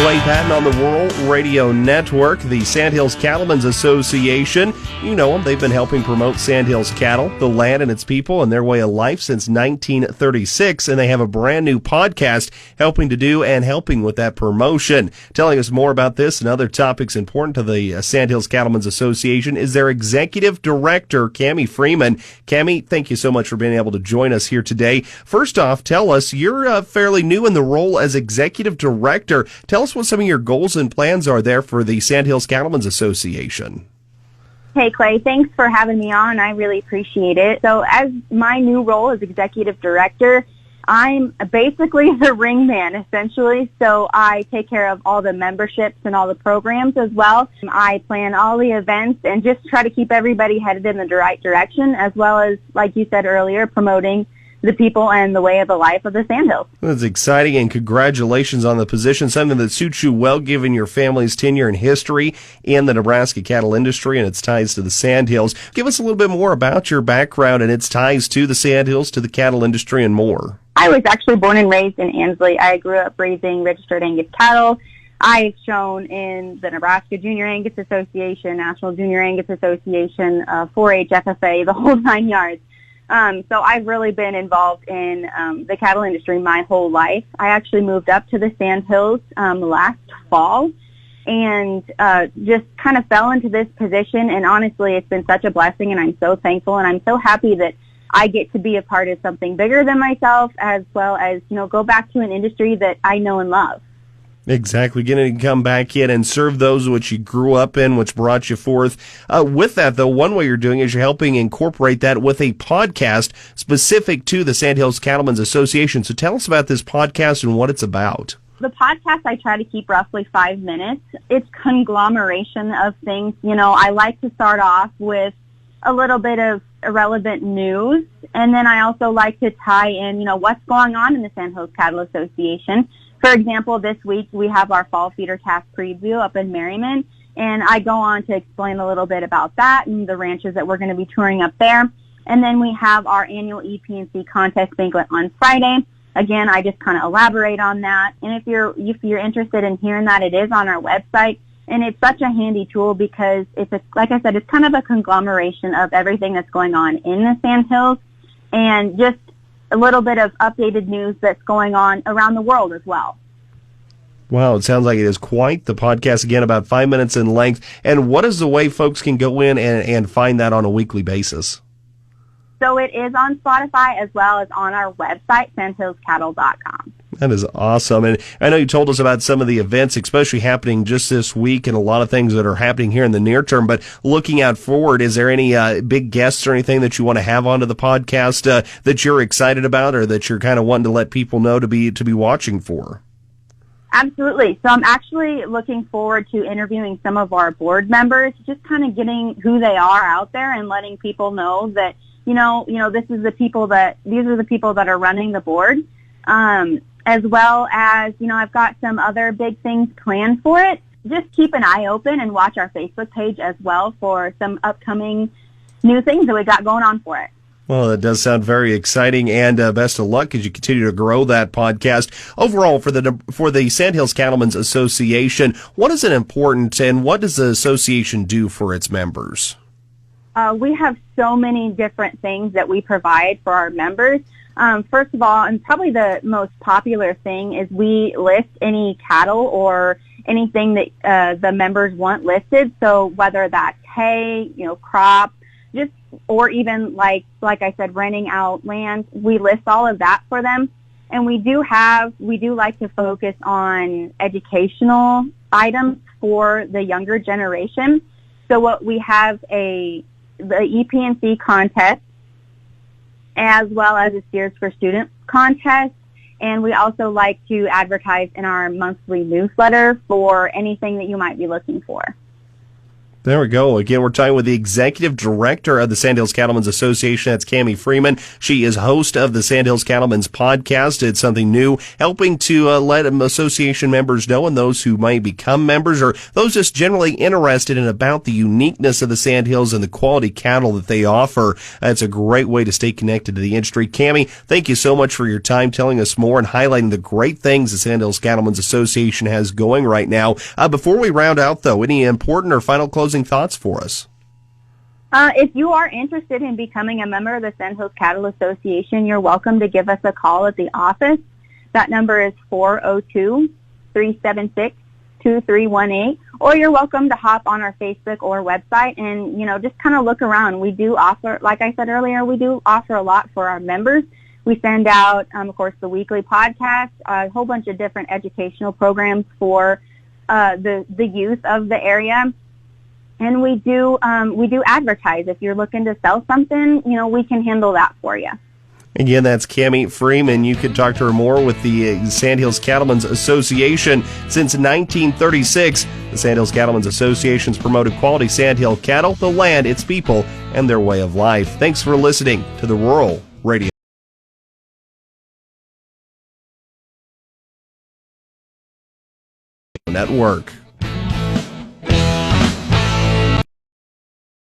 Clay Patton on the Rural Radio Network, the Sandhills Cattlemen's Association. You know them. They've been helping promote Sandhills cattle, the land and its people, and their way of life since 1936, and they have a brand new podcast helping with that promotion. Telling us more about this and other topics important to the Sandhills Cattlemen's Association is their Executive Director, Kami Freeman. Kami, thank you so much for being able to join us here today. First off, tell us, you're fairly new in the role as Executive Director. Tell us what some of your goals and plans are there for the Sandhills Cattlemen's Association. Hey, Clay, thanks for having me on. I really appreciate it. So as my new role as Executive Director, I'm basically the ring man, essentially. So I take care of all the memberships and all the programs as well. I plan all the events and just try to keep everybody headed in the right direction, as well as, like you said earlier, promoting the people and the way of the life of the Sandhills. That's exciting, and congratulations on the position, something that suits you well given your family's tenure and history in the Nebraska cattle industry and its ties to the Sandhills. Give us a little bit more about your background and its ties to the Sandhills, to the cattle industry, and more. I was actually born and raised in Ansley. I grew up raising registered Angus cattle. I've shown in the Nebraska Junior Angus Association, National Junior Angus Association, 4-H FFA, the whole 9 yards. So I've really been involved in the cattle industry my whole life. I actually moved up to the Sandhills last fall and just kind of fell into this position. And honestly, it's been such a blessing, and I'm so thankful, and I'm so happy that I get to be a part of something bigger than myself, as well as, go back to an industry that I know and love. Exactly. Getting to come back in and serve those which you grew up in, which brought you forth. With that, though, one way you're doing is you're helping incorporate that with a podcast specific to the Sandhills Cattlemen's Association. So tell us about this podcast and what it's about. The podcast, I try to keep roughly 5 minutes. It's conglomeration of things. I like to start off with a little bit of irrelevant news, and then I also like to tie in, what's going on in the Sandhills Cattle Association. For example, this week we have our fall feeder calf preview up in Merriman, and I go on to explain a little bit about that and the ranches that we're going to be touring up there. And then we have our annual EP&C contest banquet on Friday. Again, I just kind of elaborate on that. And if you're interested in hearing that, it is on our website. And it's such a handy tool because like I said, it's kind of a conglomeration of everything that's going on in the Sandhills and just a little bit of updated news that's going on around the world as well. Wow, it sounds like it is quite the podcast, again, about 5 minutes in length. And what is the way folks can go in and find that on a weekly basis? So it is on Spotify as well as on our website, sandhillscattle.com. That is awesome. And I know you told us about some of the events, especially happening just this week, and a lot of things that are happening here in the near term. But looking out forward, is there any big guests or anything that you want to have onto the podcast that you're excited about, or that you're kind of wanting to let people know to be watching for? Absolutely. So I'm actually looking forward to interviewing some of our board members, just kind of getting who they are out there and letting people know that, these are the people that are running the board. As well as, I've got some other big things planned for it. Just keep an eye open and watch our Facebook page as well for some upcoming new things that we got going on for it. Well, that does sound very exciting, and best of luck as you continue to grow that podcast. Overall, for the Sandhills Cattlemen's Association, what is it important, and what does the association do for its members? We have so many different things that we provide for our members. First of all, and probably the most popular thing, is we list any cattle or anything that the members want listed. So whether that's hay, crop, or even like I said, renting out land, we list all of that for them. And we do like to focus on educational items for the younger generation. So what we have the EP&C contest, as well as a Steers for Students contest. And we also like to advertise in our monthly newsletter for anything that you might be looking for. There we go. Again, we're talking with the Executive Director of the Sandhills Cattlemen's Association. That's Kami Freeman. She is host of the Sandhills Cattlemen's podcast. It's something new, helping to let association members know, and those who might become members or those just generally interested in about the uniqueness of the Sandhills and the quality cattle that they offer. It's a great way to stay connected to the industry. Kami, thank you so much for your time telling us more and highlighting the great things the Sandhills Cattlemen's Association has going right now. Before we round out, though, any important or final closing thoughts for us? If you are interested in becoming a member of the Sandhills Cattle Association, you're welcome to give us a call at the office. That number is 402-376-2318, or you're welcome to hop on our Facebook or website and, just kind of look around. We do offer, like I said earlier, we do offer a lot for our members. We send out, of course, the weekly podcast, a whole bunch of different educational programs for the youth of the area. And we do advertise. If you're looking to sell something, we can handle that for you. Again, that's Kami Freeman. You can talk to her more with the Sandhills Cattlemen's Association. Since 1936, the Sandhills Cattlemen's Association has promoted quality Sandhill cattle, the land, its people, and their way of life. Thanks for listening to the Rural Radio Network.